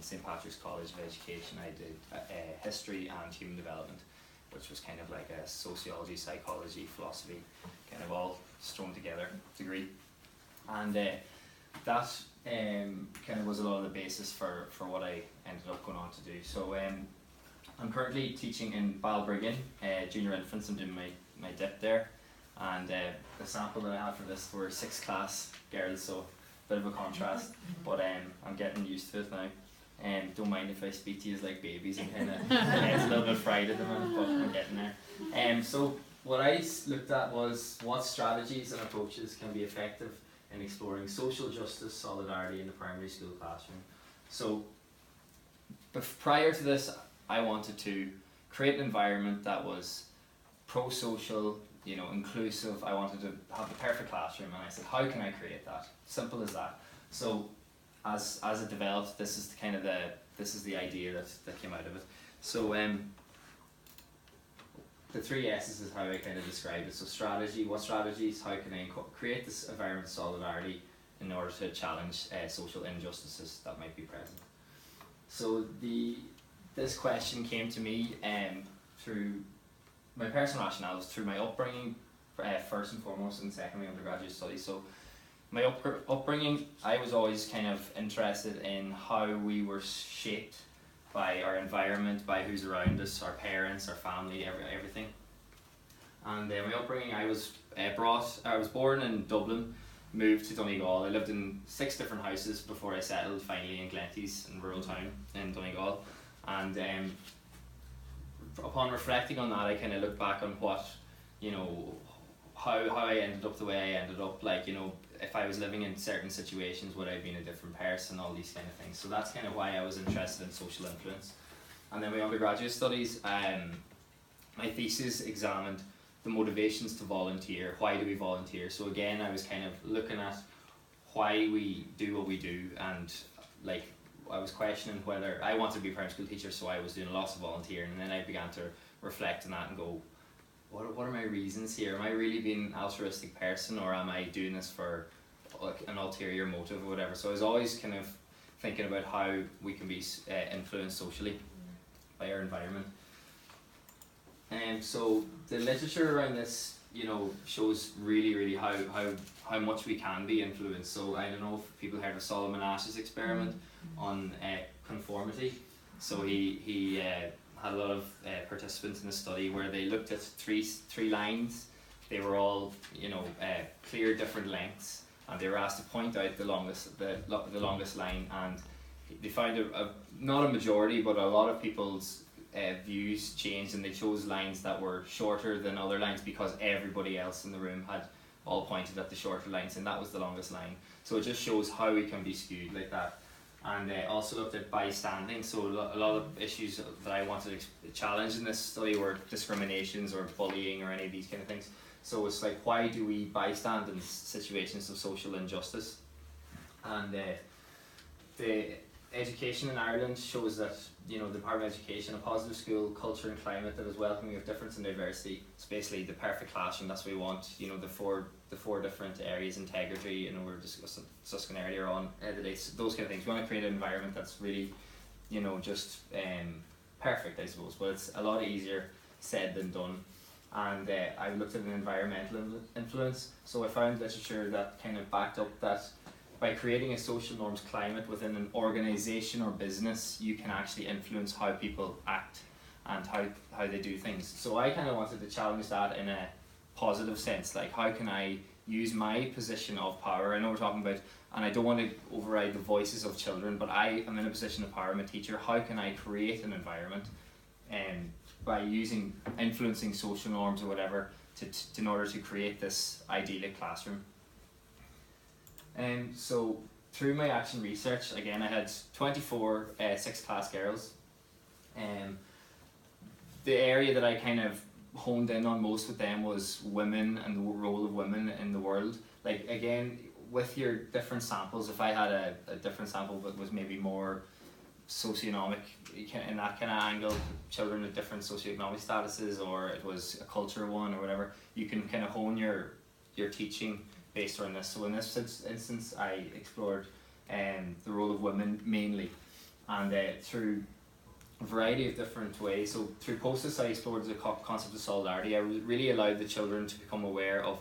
St. Patrick's College of Education. I did history and human development, which was kind of like a sociology, psychology, philosophy, kind of all thrown together degree. And that kind of was a lot of the basis for what I ended up going on to do. So I'm currently teaching in Balbriggan, junior infants. I'm doing my dip there. And the sample that I had for this were 6th class girls, so a bit of a contrast, but I'm getting used to it now. Don't mind if I speak to you as like babies and kind of it's a little bit fried at the moment, but I'm getting there. So what I looked at was what strategies and approaches can be effective in exploring social justice solidarity in the primary school classroom. So prior to this, I wanted to create an environment that was pro-social, inclusive. I wanted to have the perfect classroom, and I said, how can I create that? Simple as that. So as it developed, this is the idea that came out of it. So the 3 S's is how I kind of describe it. So strategy, what strategies, how can I create this environment of solidarity in order to challenge social injustices that might be present. So this question came to me through my personal rationale, through my upbringing, first and foremost, and secondly undergraduate studies. So my upbringing, I was always kind of interested in how we were shaped by our environment, by who's around us, our parents, our family, everything. And my upbringing, I was born in Dublin, moved to Donegal. I lived in 6 different houses before I settled finally in Glenties, in rural town in Donegal. And upon reflecting on that, I kind of look back on what, how I ended up the way I ended up. Like, if I was living in certain situations, would I have been a different person, all these kind of things. So that's kind of why I was interested in social influence. And then my undergraduate studies, my thesis examined the motivations to volunteer. Why do we volunteer? So again, I was kind of looking at why we do what we do, and like I was questioning whether I wanted to be a primary school teacher, so I was doing lots of volunteering, and then I began to reflect on that and go, what are my reasons here? Am I really being an altruistic person, or am I doing this for like an ulterior motive or whatever? So I was always kind of thinking about how we can be influenced socially by our environment. And so the literature around this, shows really how much we can be influenced. So I don't know if people heard of Solomon Ash's experiment on conformity. So he had a lot of participants in the study where they looked at three lines. They were all clear different lengths, and they were asked to point out the longest line, and they found not a majority but a lot of people's views changed, and they chose lines that were shorter than other lines because everybody else in the room had all pointed at the shorter lines, and that was the longest line. So it just shows how we can be skewed like that. And also looked at bystanding. So a lot of issues that I wanted to challenge in this study were discriminations or bullying or any of these kind of things. So it's like, why do we bystand in situations of social injustice? And the education in Ireland shows that the Department of Education, a positive school culture and climate that is welcoming of difference and diversity. It's basically the perfect classroom. That's what we want. The four different areas: integrity, we were discussing earlier on today. Those kind of things. We want to create an environment that's really, just perfect, I suppose. But it's a lot easier said than done. And I looked at an environmental influence. So I found literature that kind of backed up that by creating a social norms climate within an organisation or business, you can actually influence how people act and how they do things. So I kind of wanted to challenge that in a positive sense. Like, how can I use my position of power? I know we're talking about, and I don't want to override the voices of children, but I am in a position of power. I'm a teacher. How can I create an environment by influencing social norms or whatever in order to create this idyllic classroom? So through my action research, again, I had 24 6th class girls. The area that I kind of honed in on most with them was women and the role of women in the world. Like, again, with your different samples, if I had a different sample that was maybe more socioeconomic in that kind of angle, children with different socioeconomic statuses, or it was a culture one or whatever, you can kind of hone your teaching based on this. So in this instance, I explored the role of women mainly, and through a variety of different ways. So through post-its I explored the concept of solidarity. I really allowed the children to become aware of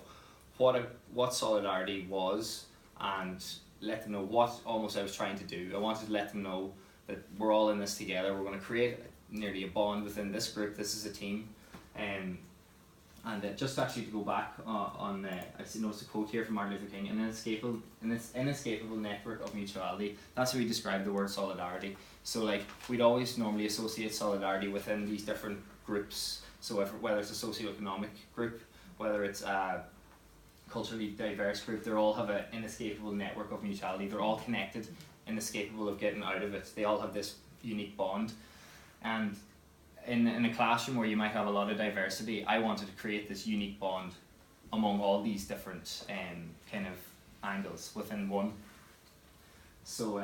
what solidarity was, and let them know what almost I was trying to do. I wanted to let them know that we're all in this together. We're going to create nearly a bond within this group. This is a team. And just actually to go back on, I noticed a quote here from Martin Luther King: an inescapable network of mutuality. That's how we describe the word solidarity. So like, we'd always normally associate solidarity within these different groups. So whether it's a socioeconomic group, whether it's a culturally diverse group, they all have an inescapable network of mutuality. They're all connected, inescapable of getting out of it. They all have this unique bond. And in a classroom where you might have a lot of diversity, I wanted to create this unique bond among all these different kind of angles within one. So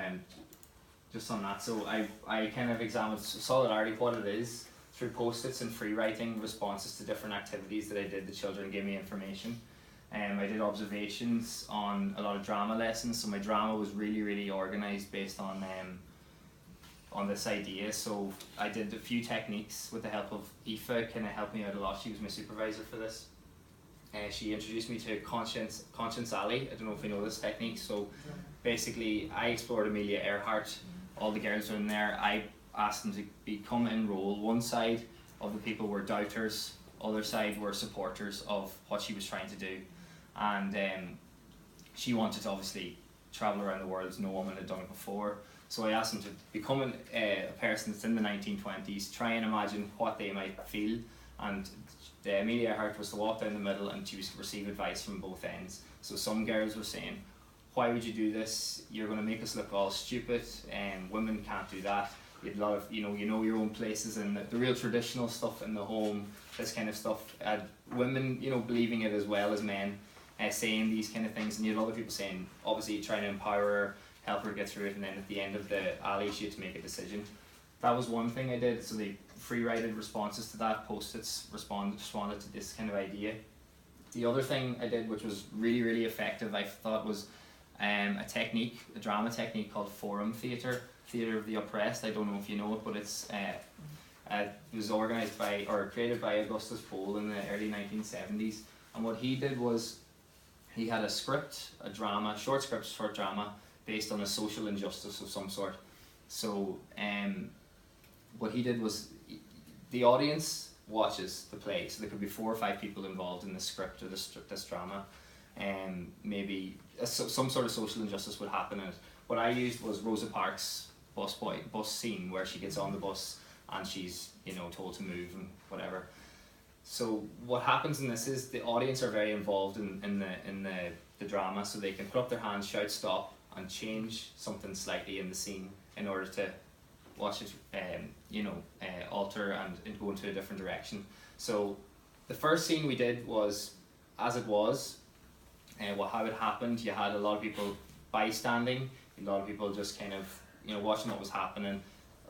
just on that, so I kind of examined solidarity, what it is, through post-its and free writing responses to different activities that I did. The children gave me information. I did observations on a lot of drama lessons, so my drama was really organised based on this idea. So I did a few techniques with the help of Aoife. Kind of helped me out a lot. She was my supervisor for this. She introduced me to Conscience Alley. I don't know if you know this technique. So basically, I explored Amelia Earhart. All the girls were in there. I asked them to come in role. One side of the people were doubters, other side were supporters of what she was trying to do. And she wanted to obviously travel around the world as no woman had done it before. So I asked them to become a person that's in the 1920s, try and imagine what they might feel. And Amelia Earhart was to walk down the middle, and she was to receive advice from both ends. So some girls were saying, why would you do this? You're going to make us look all stupid, and women can't do that. You had a lot of, you know your own places, and the real traditional stuff in the home, this kind of stuff. Women, believing it as well as men, saying these kind of things, and you had other people saying, obviously trying to empower her, help her get through it, and then at the end of the alley she had to make a decision. That was one thing I did. So they free-writed responses to that. Post-its responded to this kind of idea. The other thing I did, which was really effective, I thought, was a drama technique called forum theatre of the oppressed. I don't know if you know it, but it was organised by, or created by, Augustus Pole in the early 1970s. And what he did was, he had a script, short drama, based on a social injustice of some sort. So what he did was, the audience watches the play, so there could be 4 or 5 people involved in the script or this drama, and maybe some sort of social injustice would happen in it. What I used was Rosa Parks' bus scene, where she gets on the bus and she's told to move and whatever. So what happens in this is the audience are very involved in the drama, so they can put up their hands, shout stop, and change something slightly in the scene in order to watch it alter and go into a different direction. So the first scene we did was as it was, how it happened. You had a lot of people bystanding, a lot of people just kind of watching what was happening,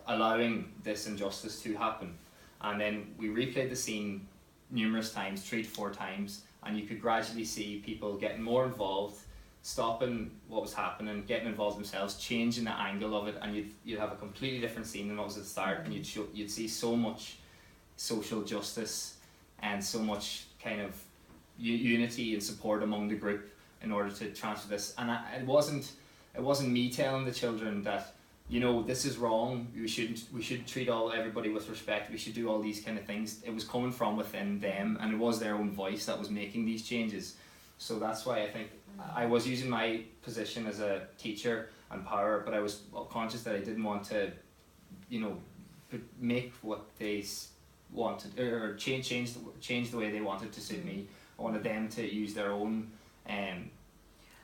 allowing this injustice to happen. And then we replayed the scene numerous times, 3 to 4 times, and you could gradually see people getting more involved, stopping what was happening, getting involved themselves, changing the angle of it, and you'd have a completely different scene than what was at the start, and you'd see so much social justice and so much kind of unity and support among the group in order to transfer this. And it wasn't me telling the children that this is wrong, we should treat everybody with respect, we should do all these kind of things. It was coming from within them, and it was their own voice that was making these changes. So that's why I think I was using my position as a teacher and power, but I was conscious that I didn't want to make what they wanted, or change the way they wanted to suit me. I wanted them to use their own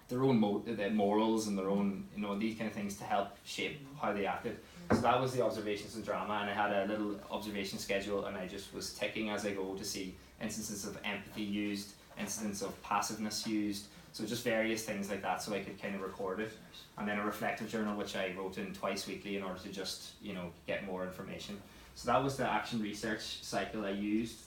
their morals and their own these kind of things to help shape how they acted. So that was the observations in drama, and I had a little observation schedule, and I just was ticking as I go to see instances of empathy used, instances of passiveness used, so just various things like that, so I could kind of record it. And then a reflective journal, which I wrote in twice weekly in order to just get more information. So that was the action research cycle I used.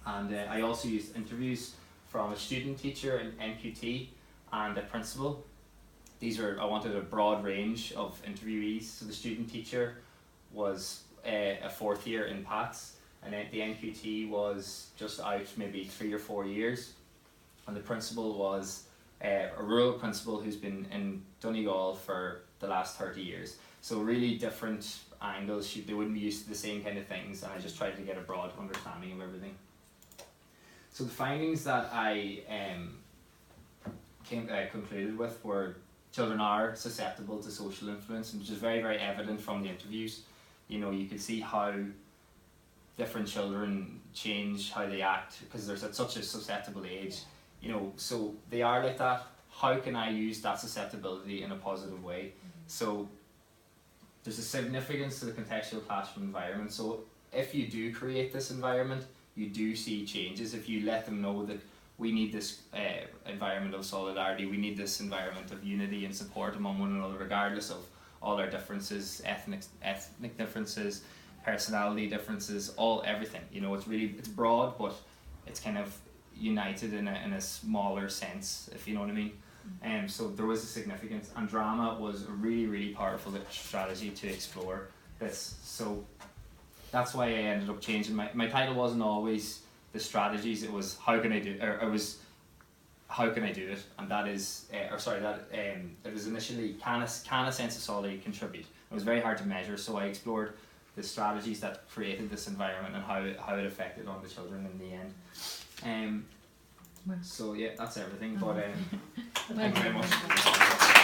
And I also used interviews from a student teacher in NQT and a principal. I wanted a broad range of interviewees. So the student teacher was a 4th year in PATS, and then the NQT was just out maybe 3 or 4 years, and the principal was a rural principal who's been in Donegal for the last 30 years. So really different angles. They wouldn't be used to the same kind of things, and I just tried to get a broad understanding of everything. So the findings that I concluded with were children are susceptible to social influence, and which is very, very evident from the interviews. You know, you could see how different children change how they act because they're at such a susceptible age. You know, so they are like that. How can I use that susceptibility in a positive way? So there's a significance to the contextual classroom environment. So if you do create this environment, you do see changes. If you let them know that we need this environment of solidarity, we need this environment of unity and support among one another, regardless of all our differences, ethnic differences, personality differences, everything. You know, it's broad, but it's kind of united in a smaller sense, if you know what I mean. So there was a significance, and drama was a really, really powerful strategy to explore this. So that's why I ended up changing my title. Wasn't always the strategies, it was how can I do, or it was how can I do it, and that is, it was initially can a sense of solidarity contribute. It was very hard to measure, so I explored the strategies that created this environment and how it affected on the children in the end. So yeah, that's everything. But thank you very much.